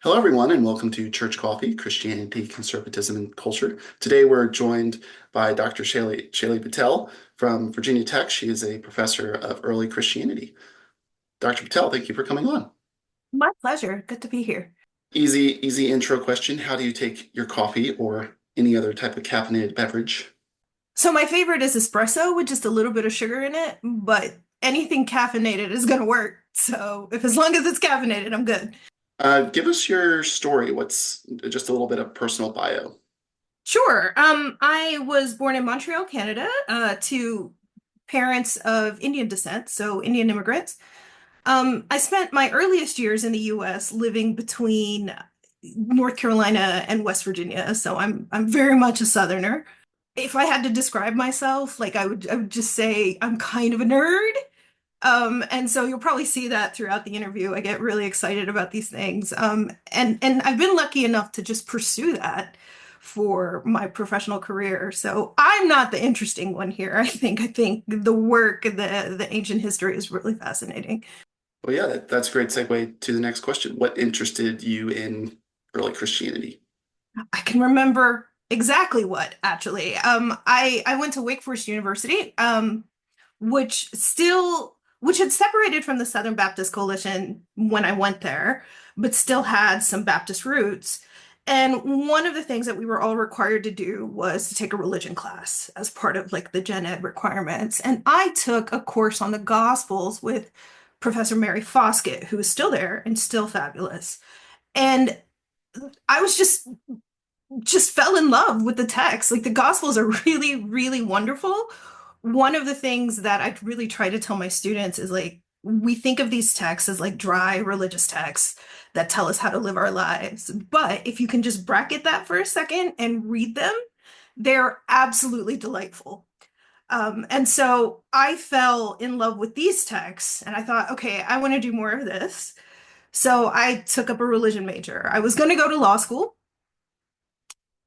Hello, everyone, and welcome to Church Coffee, Christianity, Conservatism, and Culture. Today, we're joined by Dr. Shaily Patel from Virginia Tech. She is a professor of early Christianity. Dr. Patel, thank you for coming on. My pleasure. Good to be here. Easy intro question. How do you take your coffee or any other type of caffeinated beverage? So my favorite is espresso with just a little bit of sugar in it, but anything caffeinated is gonna work. So if as long as it's caffeinated, I'm good. Give us your story. What's just a little bit of personal bio? Sure. I was born in Montreal, Canada, to parents of Indian descent, so Indian immigrants. I spent my earliest years in the US living between North Carolina and West Virginia, so I'm very much a Southerner. If I had to describe myself, like I would just say I'm kind of a nerd. And so you'll probably see that throughout the interview. I get really excited about these things. And I've been lucky enough to just pursue that for my professional career. So I'm not the interesting one here. I think the work, the ancient history is really fascinating. Well, yeah, that's a great segue to the next question. What interested you in early Christianity? I can remember exactly what actually. I went to Wake Forest University, which had separated from the Southern Baptist Coalition when I went there, but still had some Baptist roots. And one of the things that we were all required to do was to take a religion class as part of like the gen ed requirements. And I took a course on the Gospels with Professor Mary Foskett, who is still there and still fabulous. And I was just fell in love with the text. Like the Gospels are really, really wonderful. One of the things that I really try to tell my students is like, we think of these texts as like dry religious texts that tell us how to live our lives. But if you can just bracket that for a second and read them, they're absolutely delightful. And so I fell in love with these texts and I thought, okay, I want to do more of this. So I took up a religion major. I was going to go to law school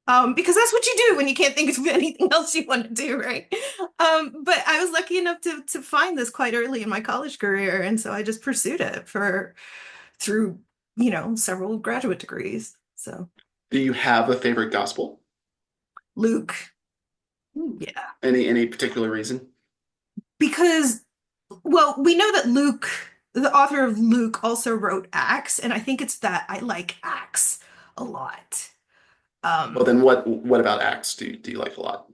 because that's what you do when you can't think of anything else you want to do, right? But I was lucky enough to find this quite early in my college career, and so I just pursued it for through, several graduate degrees. So Do you have a favorite gospel? Luke, Hmm. yeah, Any particular reason? because well, we know that Luke, the author of Luke, also wrote Acts, and I think it's that I like Acts a lot. Well, Um, then what about Acts do you like a lot?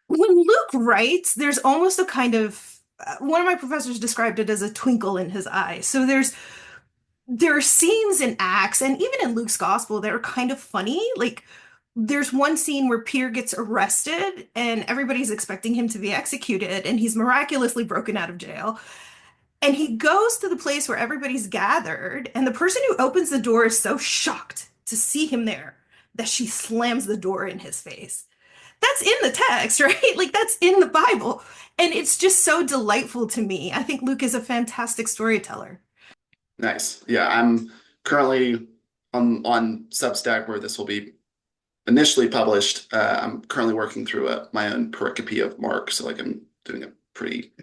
when Luke writes, there's almost a kind of one of my professors described it as a twinkle in his eye. So there are scenes in Acts and even in Luke's gospel that are kind of funny. Like there's one scene where Peter gets arrested and everybody's expecting him to be executed and he's miraculously broken out of jail. And he goes to the place where everybody's gathered and the person who opens the door is so shocked to see him there that she slams the door in his face. That's in the text, right? Like that's in the Bible. And it's just so delightful to me. I think Luke is a fantastic storyteller. Nice. Yeah, I'm currently on Substack where this will be initially published. I'm currently working through my own pericope of Mark, so like I'm doing a pretty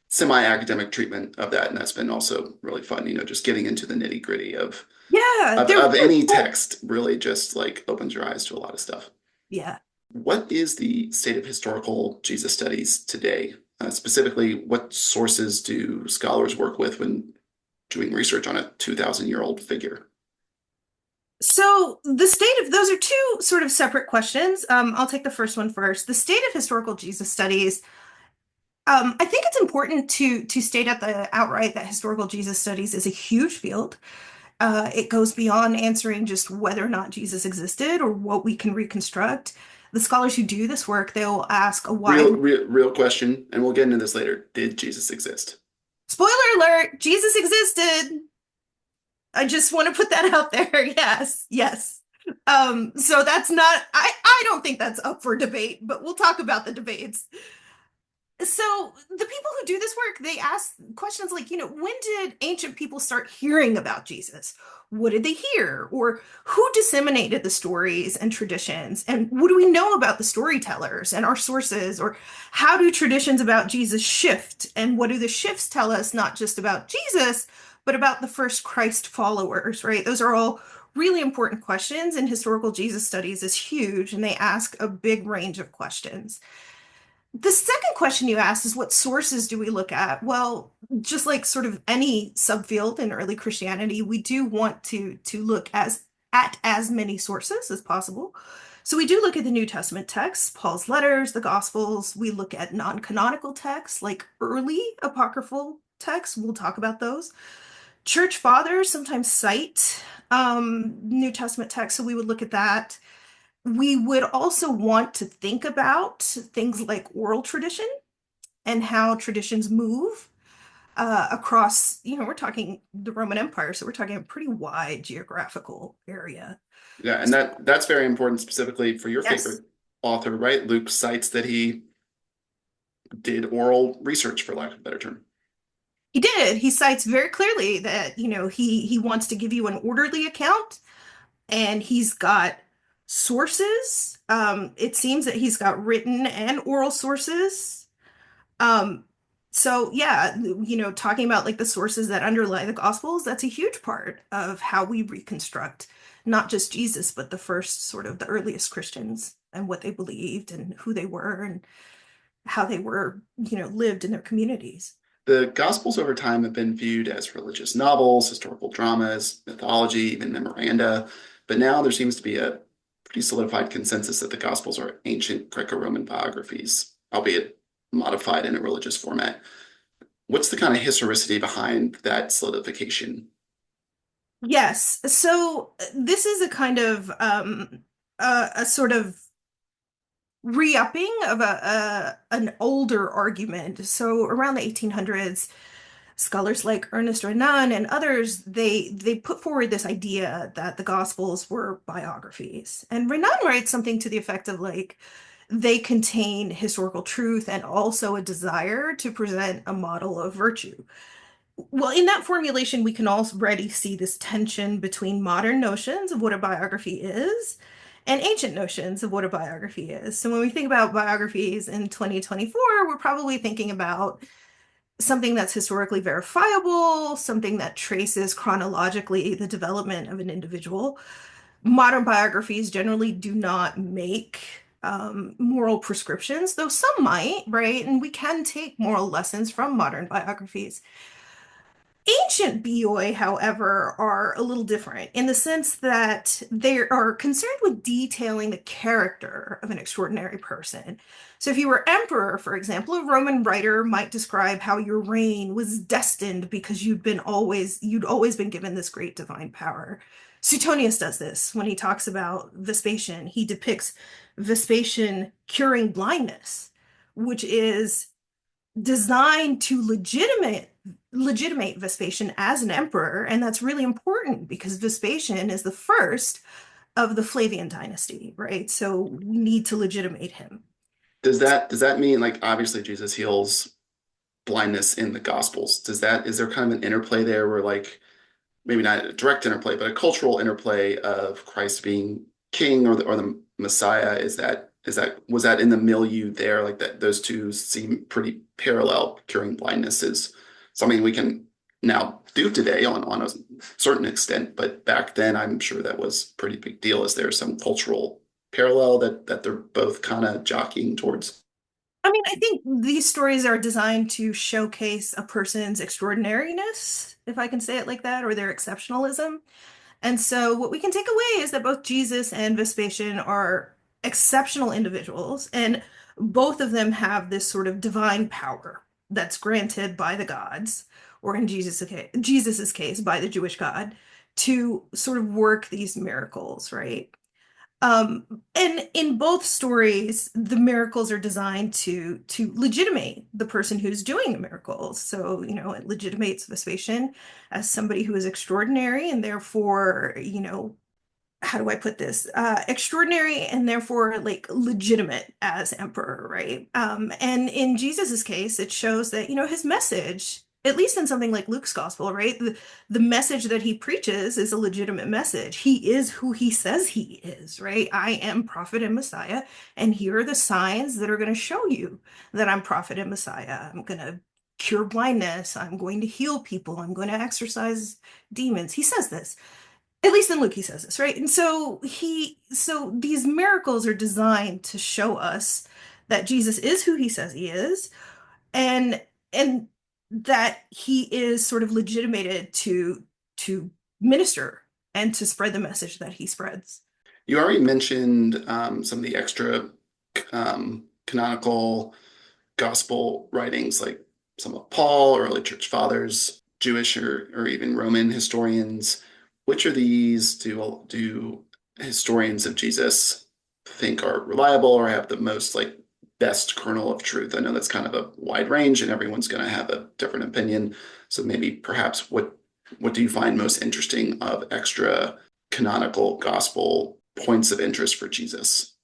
semi-academic treatment of that, and that's been also really fun. Just getting into the nitty-gritty of Yeah, of they're of really any cool. text really just like opens your eyes to a lot of stuff. Yeah. What is the state of historical Jesus studies today? Specifically, what sources do scholars work with when doing research on a 2,000-year-old figure? So the state of those are two sort of separate questions. I'll take the first one first. The state of historical Jesus studies. I think it's important to state at the outright that historical Jesus studies is a huge field. It goes beyond answering just whether or not Jesus existed or what we can reconstruct. The scholars who do this work, they'll ask a wide Real question, and we'll get into this later. Did Jesus exist? spoiler alert, Jesus existed. I just want to put that out there. Yes, yes. So that's not, I don't think that's up for debate, but we'll talk about the debates. So the people who do this work, they ask questions like, when did ancient people start hearing about Jesus? What did they hear? Or who disseminated the stories and traditions? And what do we know about the storytellers and our sources? Or how do traditions about Jesus shift? And what do the shifts tell us, not just about Jesus, but about the first Christ followers, right? Those are all really important questions, and historical Jesus studies is huge, and they ask a big range of questions. The second question you asked is what sources do we look at? Well, just like sort of any subfield in early Christianity, we do want to look at as many sources as possible. So we do look at the New Testament texts, Paul's letters, the Gospels. We look at non-canonical texts like early apocryphal texts. We'll talk about those. Church fathers sometimes cite New Testament texts, so we would look at that. We would also want to think about things like oral tradition and how traditions move across, we're talking the Roman Empire, so we're talking a pretty wide geographical area. Yeah, and that's very important specifically for your Yes, favorite author, right? Luke cites that he did oral research, for lack of a better term. he did. He cites very clearly that, he wants to give you an orderly account and he's got sources. It seems that he's got written and oral sources. Um, so yeah, talking about like the sources that underlie the Gospels, that's a huge part of how we reconstruct not just Jesus, but the first sort of the earliest Christians and what they believed and who they were and how they were, lived in their communities. The Gospels over time have been viewed as religious novels, historical dramas, mythology, even memoranda, but now there seems to be a pretty solidified consensus that the Gospels are ancient Greco-Roman biographies, albeit modified in a religious format. What's the kind of historicity behind that solidification? Yes. So this is a kind of a sort of re-upping of an older argument. So around the 1800s, scholars like Ernest Renan and others, they put forward this idea that the Gospels were biographies. And Renan writes something to the effect of like they contain historical truth and also a desire to present a model of virtue. Well, in that formulation, we can already see this tension between modern notions of what a biography is and ancient notions of what a biography is. So when we think about biographies in 2024, we're probably thinking about something that's historically verifiable, something that traces chronologically the development of an individual. Modern biographies generally do not make moral prescriptions, though some might, right? And we can take moral lessons from modern biographies. Ancient BOA, however, are a little different in the sense that they are concerned with detailing the character of an extraordinary person. So, if you were emperor, for example, a Roman writer might describe how your reign was destined because you'd always been given this great divine power. Suetonius does this when he talks about Vespasian. He depicts Vespasian curing blindness, which is designed to legitimate Vespasian as an emperor, and that's really important because Vespasian is the first of the Flavian dynasty, right? So we need to legitimate him. Does that mean like obviously Jesus heals blindness in the Gospels? Is there kind of an interplay there where like maybe not a direct interplay, but a cultural interplay of Christ being king or the Messiah? Is that was that in the milieu there? Like that those two seem pretty parallel. Curing blindness is something we can now do today on a certain extent, but back then I'm sure that was a pretty big deal. Is there some cultural parallel that they're both kind of jockeying towards? I mean, I think these stories are designed to showcase a person's extraordinariness, if I can say it like that, or their exceptionalism. And so, what we can take away is that both Jesus and Vespasian are exceptional individuals, and both of them have this sort of divine power that's granted by the gods, or in Jesus's case, by the Jewish God, to sort of work these miracles, right? And in both stories, the miracles are designed to legitimate the person who's doing the miracles. So, it legitimates Vespasian as somebody who is extraordinary and therefore, how do I put this? Extraordinary and therefore like legitimate as emperor, right? And in Jesus's case, it shows that, his message, at least in something like Luke's gospel, right? The message that he preaches is a legitimate message. He is who he says he is, right? I am prophet and Messiah, and here are the signs that are going to show you that I'm prophet and Messiah. I'm going to cure blindness. I'm going to heal people. I'm going to exorcise demons. He says this. At least in Luke, he says this, right? And so these miracles are designed to show us that Jesus is who he says he is, and and that he is sort of legitimated to minister and to spread the message that he spreads. You already mentioned some of the extra canonical gospel writings, like some of Paul, early church fathers, Jewish or even Roman historians. Which of these do historians of Jesus think are reliable or have the most like best kernel of truth? I know that's kind of a wide range and everyone's going to have a different opinion. So maybe perhaps what do you find most interesting of extra canonical gospel points of interest for Jesus?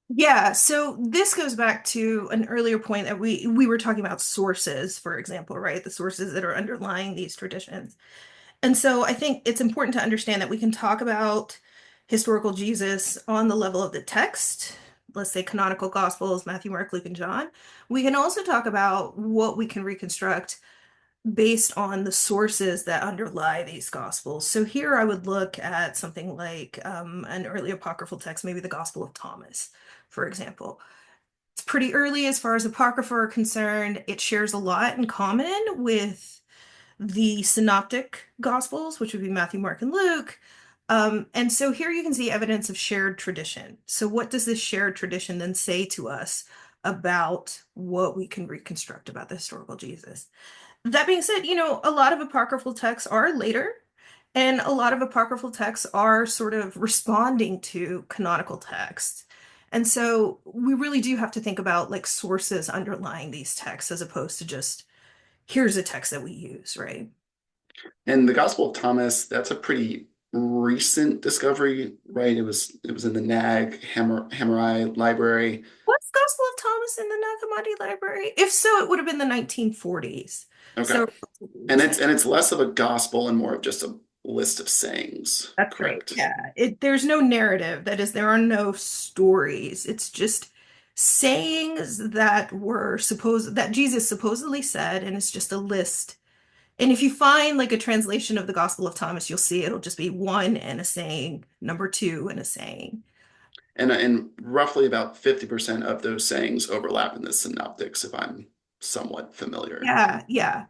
Yeah, so this goes back to an earlier point that we were talking about sources, for example, right? The sources that are underlying these traditions. And so I think it's important to understand that we can talk about historical Jesus on the level of the text, let's say canonical gospels, Matthew, Mark, Luke, and John. We can also talk about what we can reconstruct based on the sources that underlie these gospels. So here I would look at something like an early apocryphal text, maybe the Gospel of Thomas, for example. It's pretty early as far as apocrypha are concerned. It shares a lot in common with the synoptic gospels, which would be Matthew, Mark, and Luke. And so here you can see evidence of shared tradition. So what does this shared tradition then say to us about what we can reconstruct about the historical Jesus? That being said, a lot of apocryphal texts are later, and a lot of apocryphal texts are sort of responding to canonical texts. And so we really do have to think about like sources underlying these texts as opposed to just here's a text that we use, right? And the Gospel of Thomas, that's a pretty recent discovery, right? It was in the Nag Hammurabi library. Was Gospel of Thomas in the Nag Hammadi Library? If so, it would have been the 1940s. Okay. So And it's recent. and it's less of a gospel and more of just a list of sayings, That's right. correct? Yeah. There's no narrative. That is, there are no stories. It's just sayings that Jesus supposedly said, and it's just a list. And if you find like a translation of the Gospel of Thomas, you'll see it'll just be one and a saying, number two and a saying. And roughly about 50% of those sayings overlap in the synoptics, if I'm somewhat familiar. Yeah, yeah.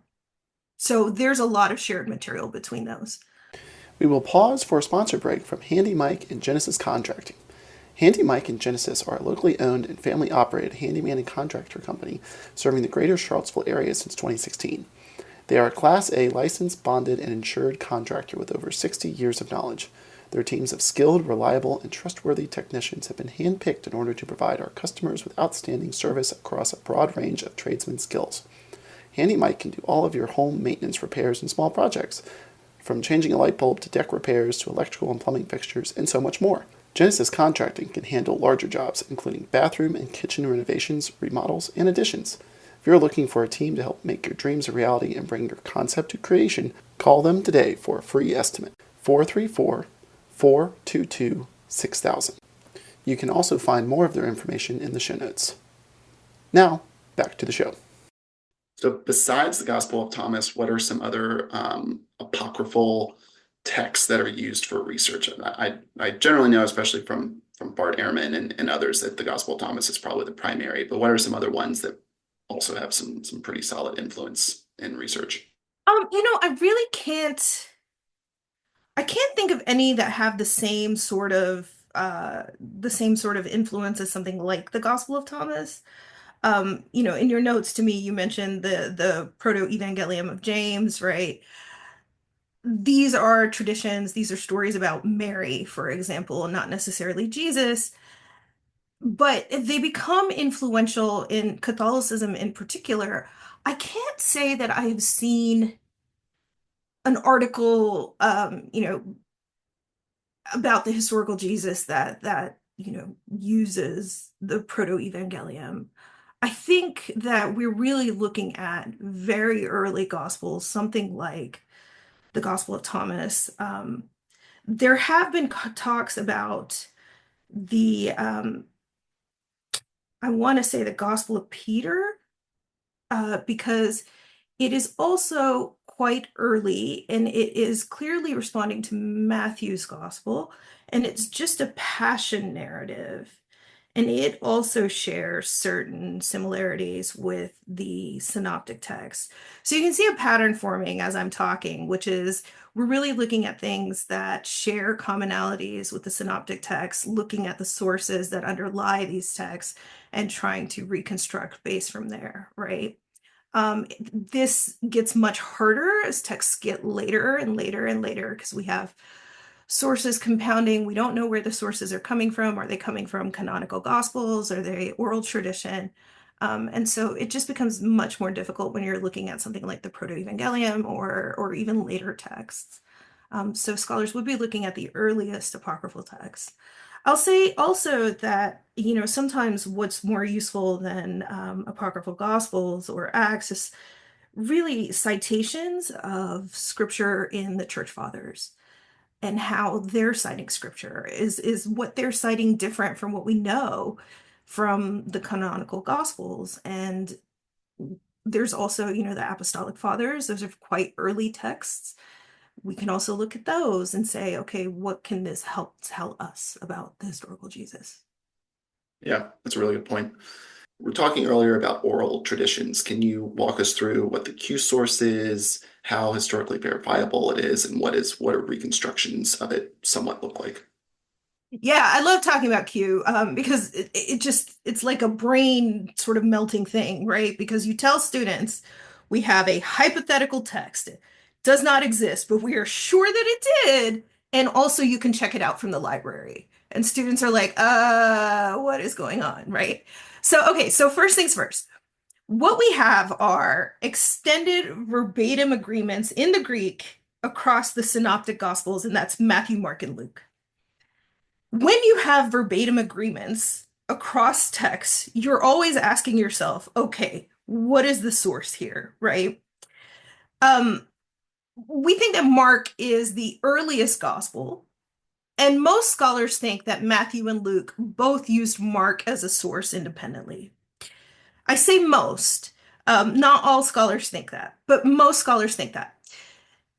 So there's a lot of shared material between those. We will pause for a sponsor break from Handy Mike and Genesis Contracting. Handy Mike and Genesis are a locally owned and family operated handyman and contractor company serving the greater Charlottesville area since 2016. They are a Class A licensed, bonded, and insured contractor with over 60 years of knowledge. Their teams of skilled, reliable, and trustworthy technicians have been handpicked in order to provide our customers with outstanding service across a broad range of tradesman skills. Handy Mike can do all of your home maintenance repairs and small projects, from changing a light bulb to deck repairs to electrical and plumbing fixtures, and so much more. Genesis Contracting can handle larger jobs, including bathroom and kitchen renovations, remodels, and additions. If you're looking for a team to help make your dreams a reality and bring your concept to creation, call them today for a free estimate. 434 422 6000. You can also find more of their information in the show notes. Now, back to the show. So besides the Gospel of Thomas, what are some other apocryphal texts that are used for research? I generally know, especially from Bart Ehrman and others, that the Gospel of Thomas is probably the primary, but what are some other ones that also have some pretty solid influence in research? I really I can't think of any that have the same sort of influence as something like the Gospel of Thomas. In your notes to me, you mentioned the Proto-Evangelium of James, right? These are traditions, these are stories about Mary, for example, not necessarily Jesus, but they become influential in Catholicism in particular. I can't say that I have seen an article, about the historical Jesus that uses the Proto-Evangelium. I think that we're really looking at very early gospels, something like the Gospel of Thomas. There have been talks about the I want to say the Gospel of Peter, because it is also quite early and it is clearly responding to Matthew's gospel, and it's just a passion narrative. And it also shares certain similarities with the synoptic text. So you can see a pattern forming as I'm talking, which is we're really looking at things that share commonalities with the synoptic text, looking at the sources that underlie these texts and trying to reconstruct based from there, right? This gets much harder as texts get later and later and later because we have sources compounding. We don't know where the sources are coming from. Are they coming from canonical gospels? Are they oral tradition? And so it just becomes much more difficult when you're looking at something like the Proto-Evangelium or even later texts. So scholars would be looking at the earliest apocryphal texts. I'll say also that, sometimes what's more useful than apocryphal gospels or acts is really citations of scripture in the church fathers and how they're citing scripture. Is what they're citing different from what we know from the canonical gospels? And there's also, the apostolic fathers. Those are quite early texts. We can also look at those and say, okay, what can this help tell us about the historical Jesus? Yeah, that's a really good point. We are talking earlier about oral traditions. Can you walk us through what the Q source is, how historically verifiable it is, and what are reconstructions of it somewhat look like? Yeah, I love talking about Q because it's like a brain sort of melting thing, right? Because you tell students we have a hypothetical text. It does not exist, but we are sure that it did. And also you can check it out from the library. And students are like, what is going on, right? So, okay, so first things first. What we have are extended verbatim agreements in the Greek across the synoptic gospels, and that's Matthew, Mark, and Luke. When you have verbatim agreements across texts, you're always asking yourself, okay, what is the source here, right? Um, we think that Mark is the earliest gospel, and most scholars think that Matthew and Luke both used Mark as a source independently. I say most. Not all scholars think that, but most scholars think that.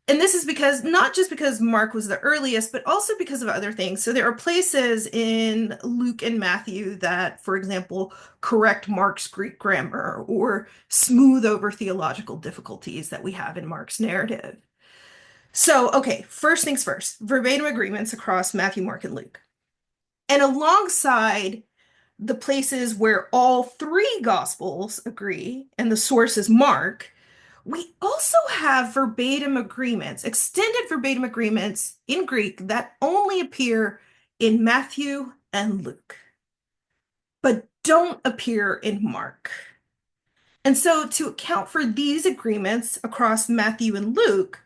And this is because not just because Mark was the earliest, but also because of other things. So there are places in Luke and Matthew that, for example, correct Mark's Greek grammar or smooth over theological difficulties that we have in Mark's narrative. So, okay, first things first, verbatim agreements across Matthew, Mark, and Luke. And alongside the places where all three gospels agree and the source is Mark, we also have verbatim agreements, extended verbatim agreements in Greek that only appear in Matthew and Luke, but don't appear in Mark. And so, to account for these agreements across Matthew and Luke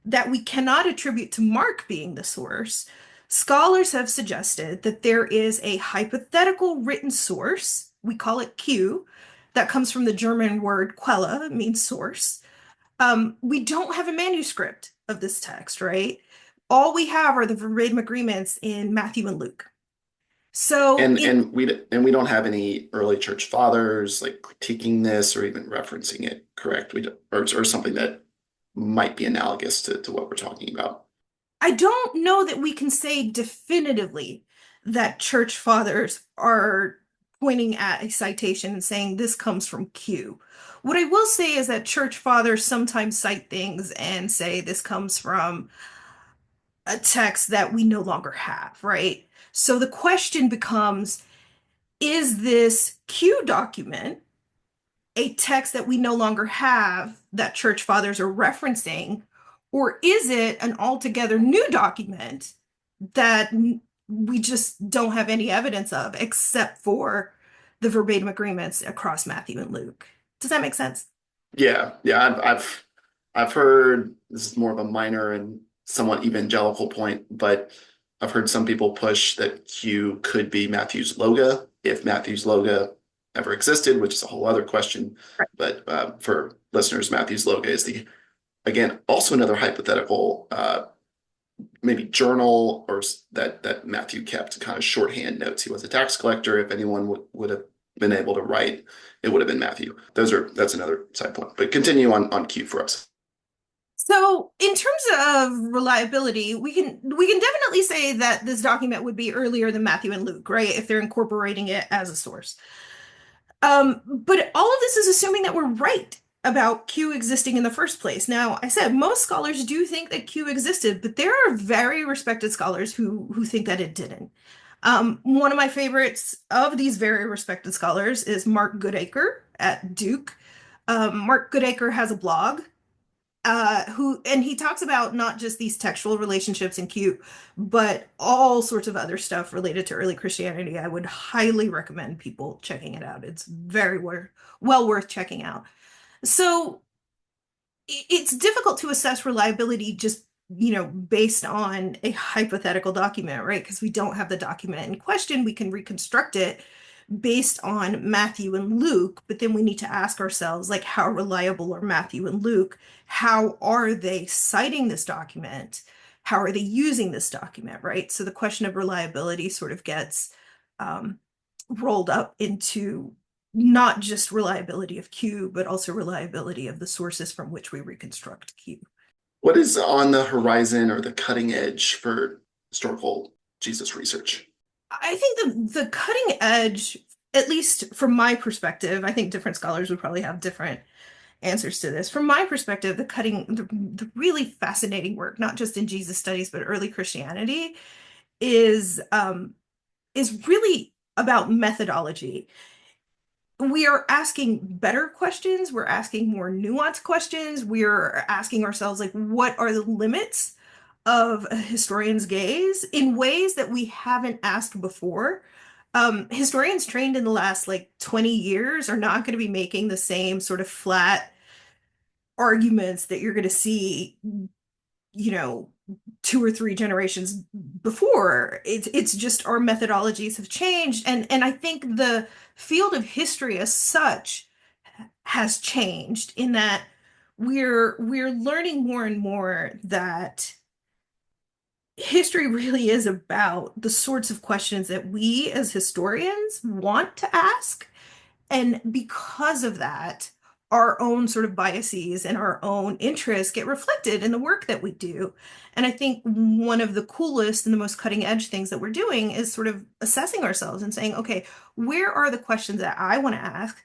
that we cannot attribute to Mark being the source, scholars have suggested that there is a hypothetical written source, we call it Q, that comes from the German word Quelle, means source. We don't have a manuscript of this text, right? All we have are the verbatim agreements in Matthew and Luke. So And it and we don't have any early church fathers like critiquing this or even referencing it, correct? Or something that might be analogous to what we're talking about. I don't know that we can say definitively that church fathers are pointing at a citation and saying this comes from Q. What I will say is that church fathers sometimes cite things and say this comes from a text that we no longer have, right? So the question becomes, is this Q document a text that we no longer have that church fathers are referencing, or is it an altogether new document that we just don't have any evidence of except for the verbatim agreements across Matthew and Luke? Does that make sense? Yeah. I've heard this is more of a minor and somewhat evangelical point, but I've heard some people push that Q could be Matthew's logo, if Matthew's logo ever existed, which is a whole other question. Right. But for listeners, Matthew's logo is the again also another hypothetical maybe journal or that Matthew kept kind of shorthand notes. He was a tax collector. If anyone would have been able to write, it would have been Matthew. That's another side point. But continue on Q for us. So, in terms of reliability, we can definitely say that this document would be earlier than Matthew and Luke, right? If they're incorporating it as a source. But all of this is assuming that we're right about Q existing in the first place. Now, I said most scholars do think that Q existed, but there are very respected scholars who think that it didn't. One of my favorites of these very respected scholars is Mark Goodacre at Duke. Mark Goodacre has a blog and he talks about not just these textual relationships in Q, but all sorts of other stuff related to early Christianity. I would highly recommend people checking it out. It's well worth checking out. So it's difficult to assess reliability just, based on a hypothetical document, right? Because we don't have the document in question. We can reconstruct it based on Matthew and Luke, but then we need to ask ourselves, like, how reliable are Matthew and Luke? How are they citing this document? How are they using this document, right? So the question of reliability sort of gets rolled up into not just reliability of Q, but also reliability of the sources from which we reconstruct Q. What is on the horizon or the cutting edge for historical Jesus research? I think the cutting edge, at least from my perspective, I think different scholars would probably have different answers to this. From my perspective, the really fascinating work, not just in Jesus studies, but early Christianity, is really about methodology. We are asking better questions. We're asking more nuanced questions. We're asking ourselves, like, what are the limits of a historian's gaze in ways that we haven't asked before? Historians trained in the last like 20 years are not going to be making the same sort of flat arguments that you're going to see, you know, two or three generations before. It's just our methodologies have changed, and I think the field of history as such has changed in that we're learning more and more that history really is about the sorts of questions that we as historians want to ask. And because of that, our own sort of biases and our own interests get reflected in the work that we do. And I think one of the coolest and the most cutting edge things that we're doing is sort of assessing ourselves and saying, okay, where are the questions that I want to ask?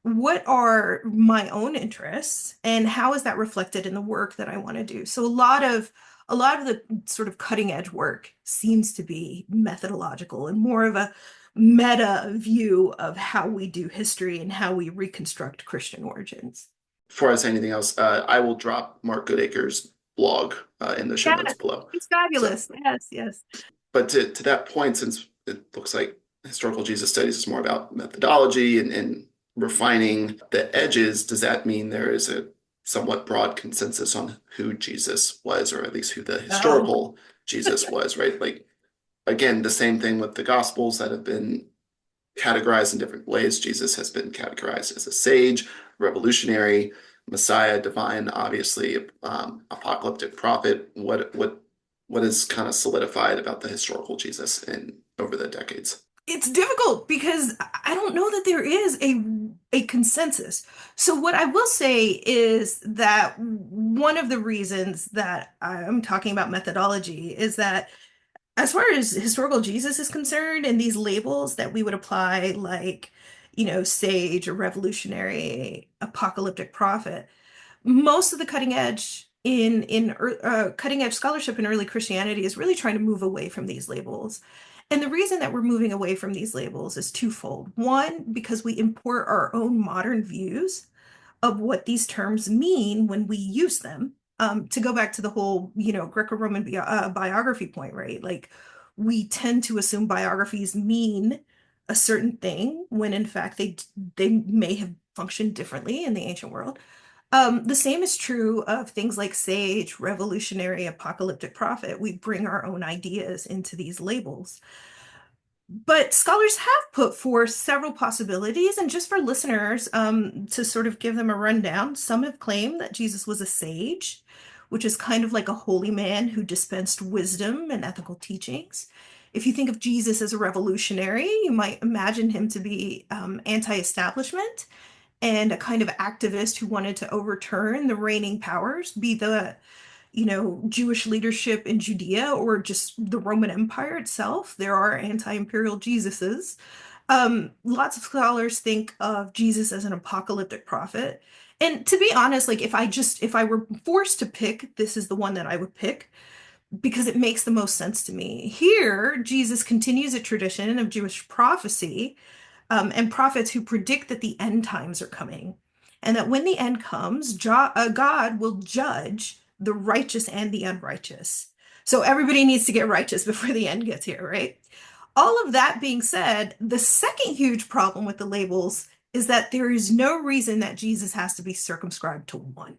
What are my own interests? And how is that reflected in the work that I want to do? So a lot of the sort of cutting edge work seems to be methodological and more of a meta view of how we do history and how we reconstruct Christian origins. Before I say anything else, I will drop Mark Goodacre's blog in the show Yeah, notes below. it's So, fabulous. Yes, yes. but to that point, since it looks like historical Jesus studies is more about methodology and refining the edges, does that mean there is a somewhat broad consensus on who Jesus was, or at least who the Oh, historical Jesus was, right? Like, again, the same thing with the Gospels that have been categorized in different ways. Jesus has been categorized as a sage, revolutionary, Messiah, divine, obviously, apocalyptic prophet. What is kind of solidified about the historical Jesus in over the decades? it's difficult because I don't know that there is a consensus. So what I will say is that one of the reasons that I'm talking about methodology is that as far as historical Jesus is concerned, and these labels that we would apply, like, sage or revolutionary, apocalyptic prophet, most of the cutting edge scholarship in early Christianity is really trying to move away from these labels. And the reason that we're moving away from these labels is twofold. One, because we import our own modern views of what these terms mean when we use them. To go back to the whole, Greco-Roman biography point, right? Like, we tend to assume biographies mean a certain thing when in fact they may have functioned differently in the ancient world. The same is true of things like sage, revolutionary, apocalyptic prophet. We bring our own ideas into these labels. But scholars have put forth several possibilities, and just for listeners, to sort of give them a rundown, some have claimed that Jesus was a sage, which is kind of like a holy man who dispensed wisdom and ethical teachings. If you think of Jesus as a revolutionary, you might imagine him to be anti-establishment and a kind of activist who wanted to overturn the reigning powers, be the, Jewish leadership in Judea or just the Roman Empire itself. There are anti-imperial Jesuses. Lots of scholars think of Jesus as an apocalyptic prophet. And to be honest, like if I were forced to pick, this is the one that I would pick because it makes the most sense to me. Here, Jesus continues a tradition of Jewish prophecy and prophets who predict that the end times are coming, and that when the end comes, God will judge the righteous and the unrighteous. So everybody needs to get righteous before the end gets here, right? All of that being said, the second huge problem with the labels is that there is no reason that Jesus has to be circumscribed to one.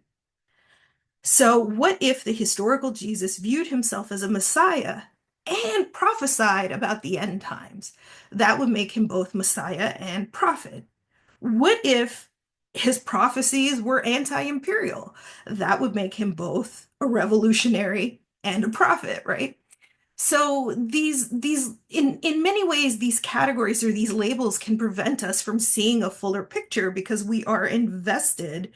So, what if the historical Jesus viewed himself as a Messiah and prophesied about the end times? That would make him both Messiah and prophet. What if his prophecies were anti-imperial? That would make him both a revolutionary and a prophet, right? So these in many ways these categories or these labels can prevent us from seeing a fuller picture because we are invested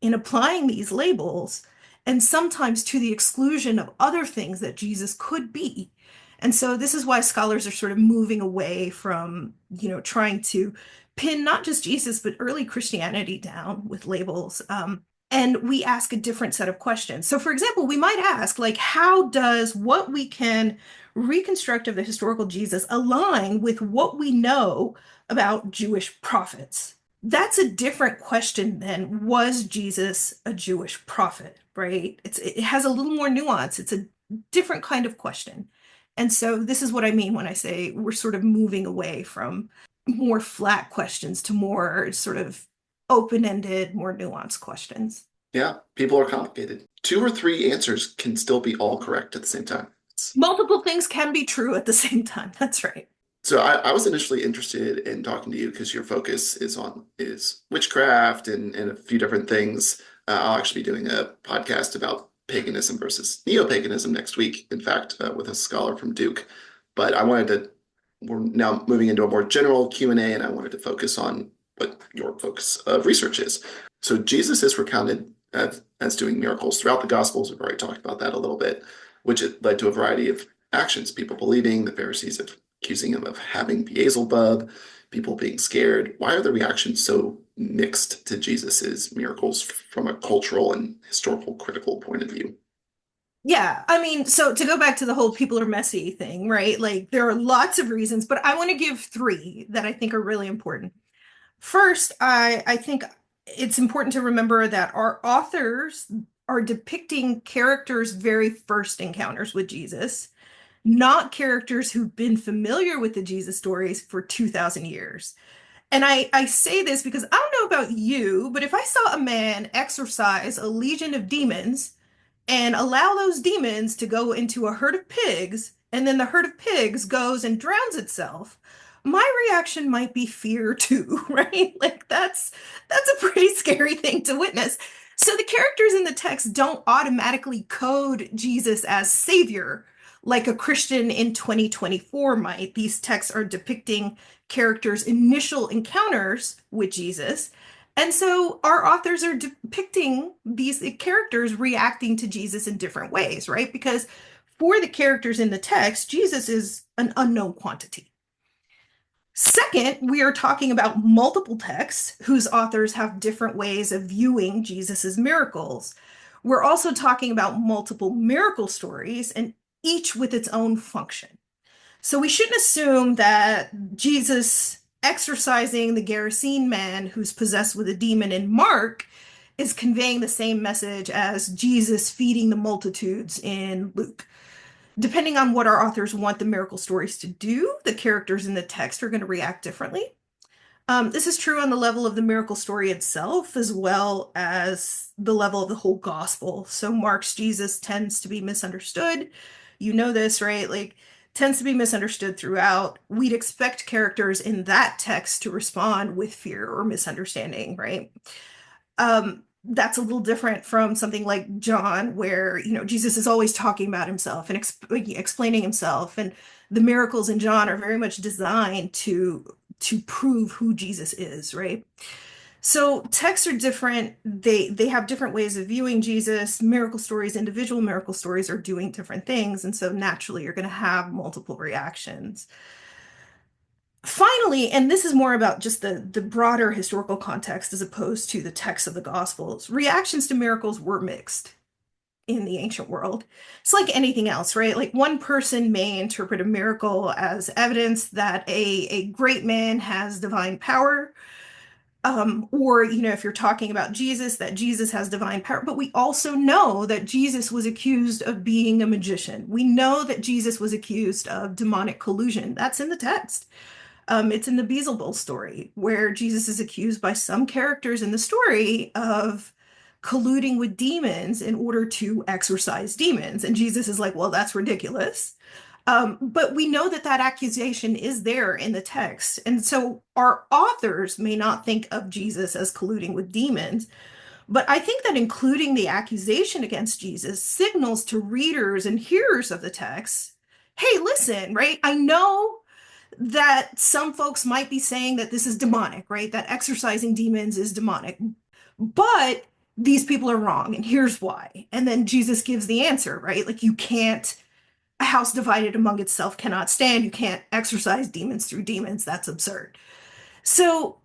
in applying these labels and sometimes to the exclusion of other things that Jesus could be. And so this is why scholars are sort of moving away from, trying to pin not just Jesus, but early Christianity down with labels. And we ask a different set of questions. So, for example, we might ask, like, how does what we can reconstruct of the historical Jesus align with what we know about Jewish prophets? That's a different question than was Jesus a Jewish prophet, right? It has a little more nuance. It's a different kind of question. And so this is what I mean when I say we're sort of moving away from more flat questions to more sort of open-ended, more nuanced questions. Yeah, people are complicated. Two or three answers can still be all correct at the same time. Multiple things can be true at the same time. That's right. So I was initially interested in talking to you because your focus is witchcraft and a few different things. I'll actually be doing a podcast about paganism versus neo-paganism next week, in fact, with a scholar from Duke. But we're now moving into a more general Q&A, and I wanted to focus on what your focus of research is. So Jesus is recounted as doing miracles throughout the Gospels. We've already talked about that a little bit, which it led to a variety of actions. People believing, the Pharisees accusing him of having Beelzebub, people being scared. Why are the reactions so mixed to Jesus's miracles from a cultural and historical critical point of view? Yeah, I mean, so to go back to the whole people are messy thing, right? Like there are lots of reasons, but I want to give three that I think are really important. First, I think it's important to remember that our authors are depicting characters' very first encounters with Jesus, not characters who've been familiar with the Jesus stories for 2,000 years. And I say this because I don't know about you, but if I saw a man exorcise a legion of demons and allow those demons to go into a herd of pigs, and then the herd of pigs goes and drowns itself, my reaction might be fear too, right? Like that's a pretty scary thing to witness. So the characters in the text don't automatically code Jesus as savior like a Christian in 2024 might. These texts are depicting characters' initial encounters with Jesus, and so our authors are depicting these characters reacting to Jesus in different ways, right? Because for the characters in the text, Jesus is an unknown quantity. Second, we are talking about multiple texts whose authors have different ways of viewing Jesus's miracles. We're also talking about multiple miracle stories, and each with its own function. So we shouldn't assume that Jesus exorcising the Gerasene man who's possessed with a demon in Mark is conveying the same message as Jesus feeding the multitudes in Luke. Depending on what our authors want the miracle stories to do, the characters in the text are going to react differently. This is true on the level of the miracle story itself, as well as the level of the whole gospel. So Mark's Jesus tends to be misunderstood. You know this, right? Like, tends to be misunderstood throughout. We'd expect characters in that text to respond with fear or misunderstanding, right? That's a little different from something like John, where Jesus is always talking about himself and explaining himself, and the miracles in John are very much designed to prove who Jesus is, right? So texts are different. They have different ways of viewing Jesus. Miracle stories, individual miracle stories are doing different things, and so naturally you're going to have multiple reactions. Finally, and this is more about just the broader historical context as opposed to the text of the Gospels, reactions to miracles were mixed in the ancient world. It's like anything else, right? Like one person may interpret a miracle as evidence that a great man has divine power. Or, if you're talking about Jesus, that Jesus has divine power. But we also know that Jesus was accused of being a magician. We know that Jesus was accused of demonic collusion. That's in the text. It's in the Beelzebul story, where Jesus is accused by some characters in the story of colluding with demons in order to exorcise demons. And Jesus is like, well, that's ridiculous. But we know that that accusation is there in the text. And so our authors may not think of Jesus as colluding with demons, but I think that including the accusation against Jesus signals to readers and hearers of the text, hey, listen, right? I know that some folks might be saying that this is demonic, right? That exorcising demons is demonic. But these people are wrong, and here's why. And then Jesus gives the answer, right? Like, you can't, a house divided among itself cannot stand. You can't exorcise demons through demons. That's absurd. So,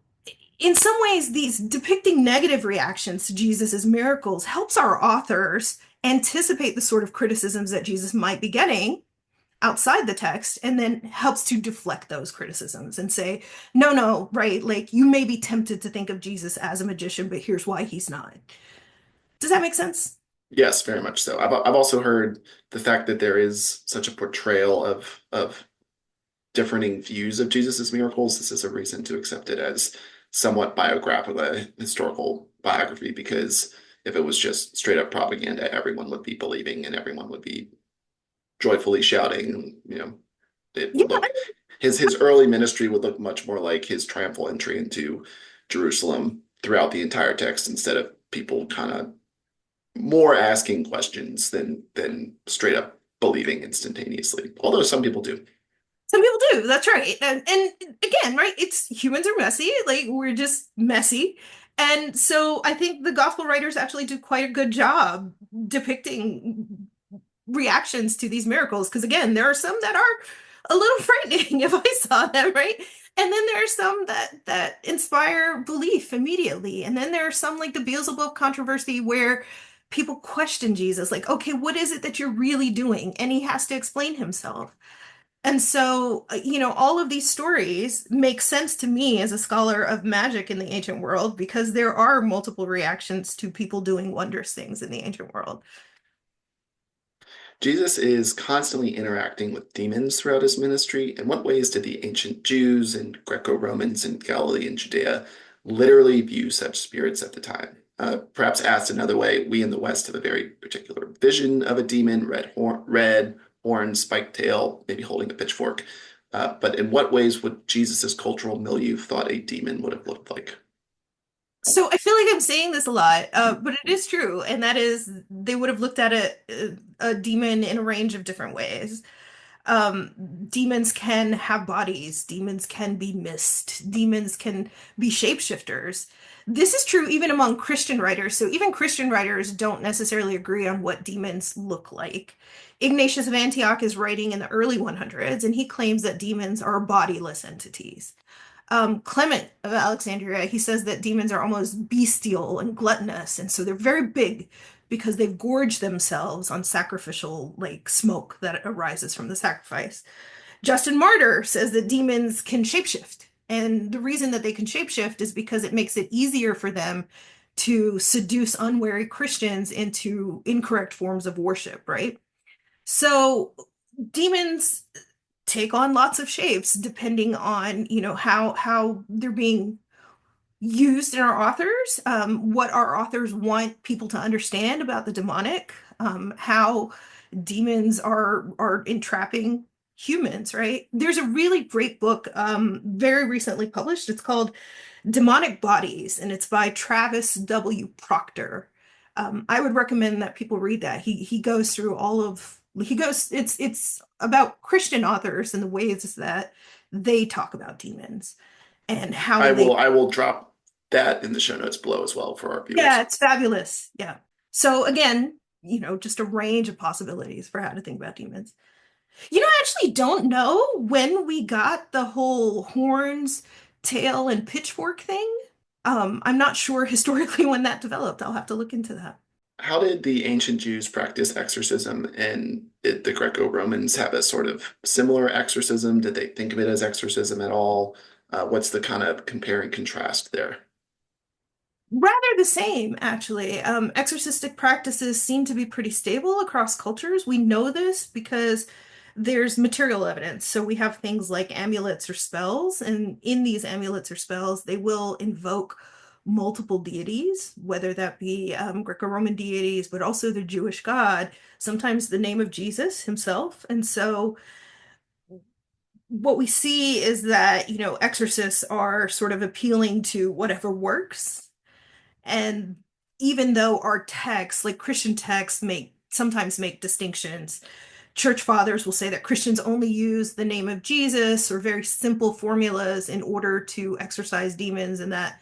in some ways, these depicting negative reactions to Jesus's miracles helps our authors anticipate the sort of criticisms that Jesus might be getting outside the text, and then helps to deflect those criticisms and say, no, no, right? Like, you may be tempted to think of Jesus as a magician, but here's why he's not. Does that make sense? Yes, very much so. I've also heard the fact that there is such a portrayal of differing views of Jesus's miracles. This is a reason to accept it as somewhat biographical, a historical biography, because if it was just straight up propaganda, everyone would be believing and everyone would be joyfully shouting. It Yeah, would look his early ministry would look much more like his triumphal entry into Jerusalem throughout the entire text, instead of people kind of more asking questions than straight up believing instantaneously. Although some people do. some people do. That's right. And again, right? It's humans are messy. Like, we're just messy. And so I think the gospel writers actually do quite a good job depicting reactions to these miracles. Because again, there are some that are a little frightening if I saw them, right? And then there are some that inspire belief immediately. And then there are some like the Beelzebub controversy where people question Jesus, like, okay, what is it that you're really doing? And he has to explain himself. And so, all of these stories make sense to me as a scholar of magic in the ancient world because there are multiple reactions to people doing wondrous things in the ancient world. Jesus is constantly interacting with demons throughout his ministry. In what ways did the ancient Jews and Greco-Romans in Galilee and Judea literally view such spirits at the time? Perhaps asked another way, we in the West have a very particular vision of a demon, red horn, spiked tail, maybe holding a pitchfork. But in what ways would Jesus's cultural milieu thought a demon would have looked like? So I feel like I'm saying this a lot, but it is true, and that is they would have looked at a demon in a range of different ways. Um, Demons can have bodies, demons can be mist, demons can be shapeshifters. This is true even among Christian writers. So even Christian writers don't necessarily agree on what demons look like. Ignatius of Antioch is writing in the early 100s, and he claims that demons are bodiless entities. Clement of Alexandria, he says that demons are almost bestial and gluttonous, and so they're very big because they've gorged themselves on sacrificial like smoke that arises from the sacrifice. Justin Martyr says that demons can shapeshift, and the reason that they can shapeshift is because it makes it easier for them to seduce unwary Christians into incorrect forms of worship, right? So demons take on lots of shapes depending on how they're being used in our authors, what our authors want people to understand about the demonic, how demons are entrapping humans, right? There's a really great book, very recently published. It's called Demonic Bodies, and it's by Travis W. Proctor. I would recommend that people read that. He goes through all of He goes, it's about Christian authors and the ways that they talk about demons and how they, I will drop that in the show notes below as well for our yeah, viewers. it's fabulous. Yeah. So again, just a range of possibilities for how to think about demons. I actually don't know when we got the whole horns, tail, and pitchfork thing. I'm not sure historically when that developed. I'll have to look into that. How did the ancient Jews practice exorcism, and did the Greco-Romans have a sort of similar exorcism? Did they think of it as exorcism at all? What's the kind of compare and contrast there? Rather the same, actually. Exorcistic practices seem to be pretty stable across cultures. We know this because there's material evidence. So we have things like amulets or spells, and in these amulets or spells, they will invoke multiple deities, whether that be Greco-Roman deities, but also the Jewish God, sometimes the name of Jesus himself. And so what we see is that, exorcists are sort of appealing to whatever works. And even though our texts, like Christian texts, make sometimes make distinctions, church fathers will say that Christians only use the name of Jesus or very simple formulas in order to exorcise demons, and that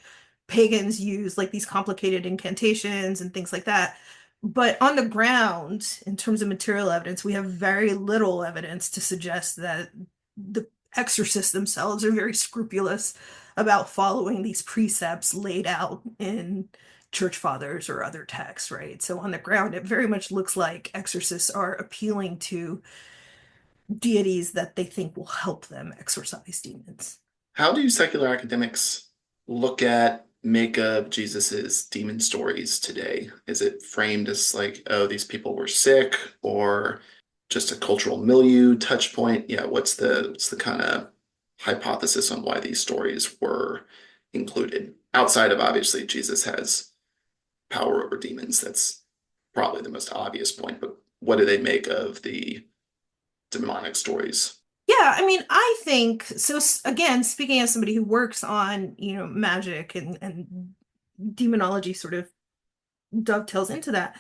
pagans use like these complicated incantations and things like that. But on the ground, in terms of material evidence, we have very little evidence to suggest that the exorcists themselves are very scrupulous about following these precepts laid out in church fathers or other texts, right? So on the ground, it very much looks like exorcists are appealing to deities that they think will help them exorcise demons. How do secular academics look at make of Jesus's demon stories today? Is it framed as like, oh, these people were sick, or just a cultural milieu touch point? Yeah, what's the kind of hypothesis on why these stories were included? Outside of obviously Jesus has power over demons, that's probably the most obvious point, but what do they make of the demonic stories? Yeah, I mean, I think so. Again, speaking as somebody who works on, magic and demonology sort of dovetails into that.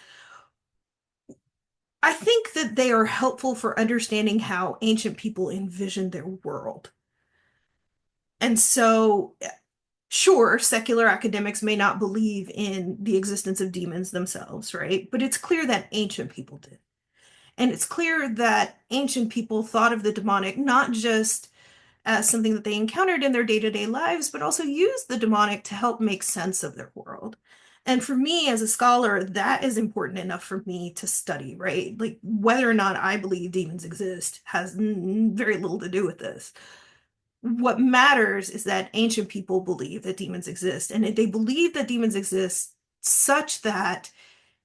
I think that they are helpful for understanding how ancient people envisioned their world. And so, sure, secular academics may not believe in the existence of demons themselves, right? But it's clear that ancient people did. And it's clear that ancient people thought of the demonic not just as something that they encountered in their day-to-day lives, but also used the demonic to help make sense of their world. And for me as a scholar, that is important enough for me to study, right? Like whether or not I believe demons exist has very little to do with this. What matters is that ancient people believe that demons exist, and they believe that demons exist such that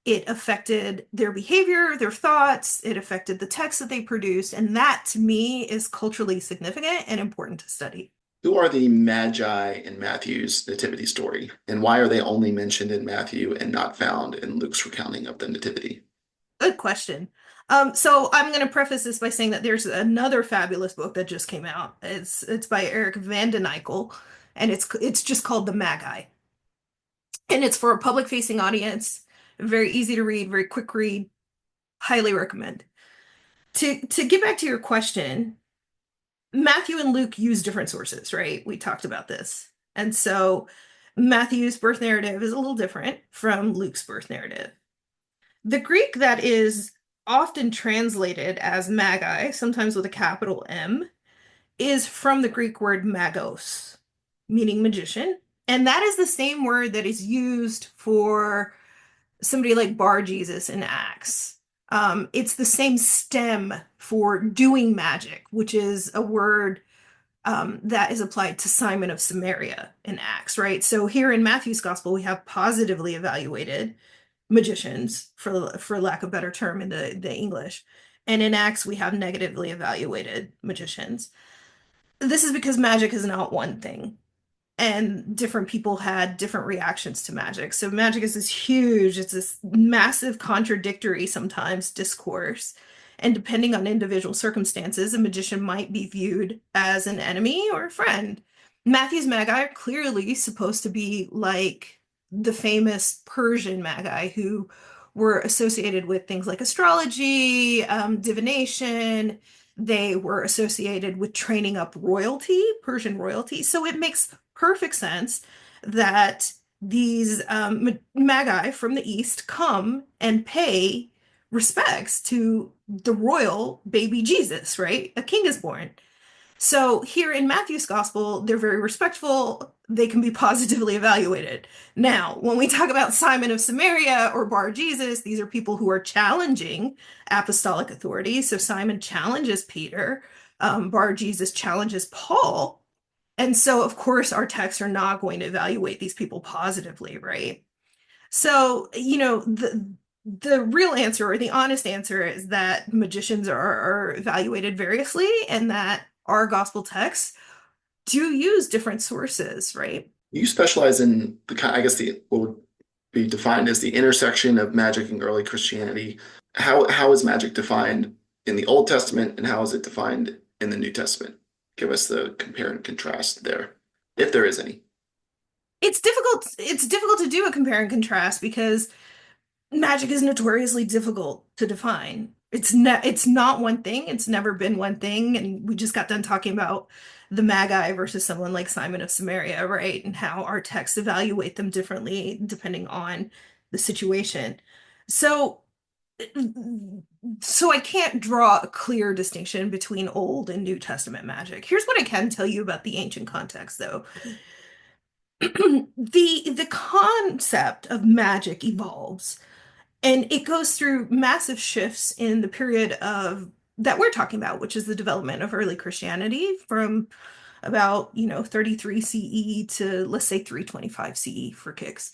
it affected their behavior, their thoughts, it affected the text that they produced, and that to me is culturally significant and important to study. Who are the Magi in Matthew's nativity story, and why are they only mentioned in Matthew and not found in Luke's recounting of the nativity? Good question. So I'm going to preface this by saying that there's another fabulous book that just came out. It's by Eric Van den Eyck, and it's just called The Magi, and it's for a public facing audience. Very easy to read, very quick read. Highly recommend. To get back to your question, Matthew and Luke use different sources, right? We talked about this. And so Matthew's birth narrative is a little different from Luke's birth narrative. The Greek that is often translated as magi, sometimes with a capital M, is from the Greek word magos, meaning magician. And that is the same word that is used for somebody like Bar Jesus in Acts. It's the same stem for doing magic, which is a word that is applied to Simon of Samaria in Acts, right? So here in Matthew's gospel, we have positively evaluated magicians, for lack of a better term in the English. And in Acts, we have negatively evaluated magicians. This is because magic is not one thing, and different people had different reactions to magic. So magic is this huge, it's this massive contradictory sometimes discourse. And depending on individual circumstances, a magician might be viewed as an enemy or a friend. Matthew's magi are clearly supposed to be like the famous Persian magi who were associated with things like astrology, divination. They were associated with training up royalty, Persian royalty. So it makes perfect sense that these magi from the East come and pay respects to the royal baby Jesus, right? A king is born. So here in Matthew's gospel, they're very respectful. They can be positively evaluated. Now, when we talk about Simon of Samaria or Bar Jesus, these are people who are challenging apostolic authority. So Simon challenges Peter, Bar Jesus challenges Paul. And so, of course, our texts are not going to evaluate these people positively, right? So, the real answer or the honest answer is that magicians are evaluated variously and that our gospel texts do use different sources, right? You specialize in I guess the what would be defined as the intersection of magic and early Christianity. How is magic defined in the Old Testament, and how is it defined in the New Testament? Give us the compare and contrast there, if there is any. It's difficult to do a compare and contrast because magic is notoriously difficult to define. It's not one thing. It's never been one thing. And we just got done talking about the Magi versus someone like Simon of Samaria, right? And how our texts evaluate them differently depending on the situation. So so I can't draw a clear distinction between Old and New Testament magic. Here's what I can tell you about the ancient context, though. The concept of magic evolves and it goes through massive shifts in the period of that we're talking about, which is the development of early Christianity from about, 33 CE to let's say 325 CE for kicks.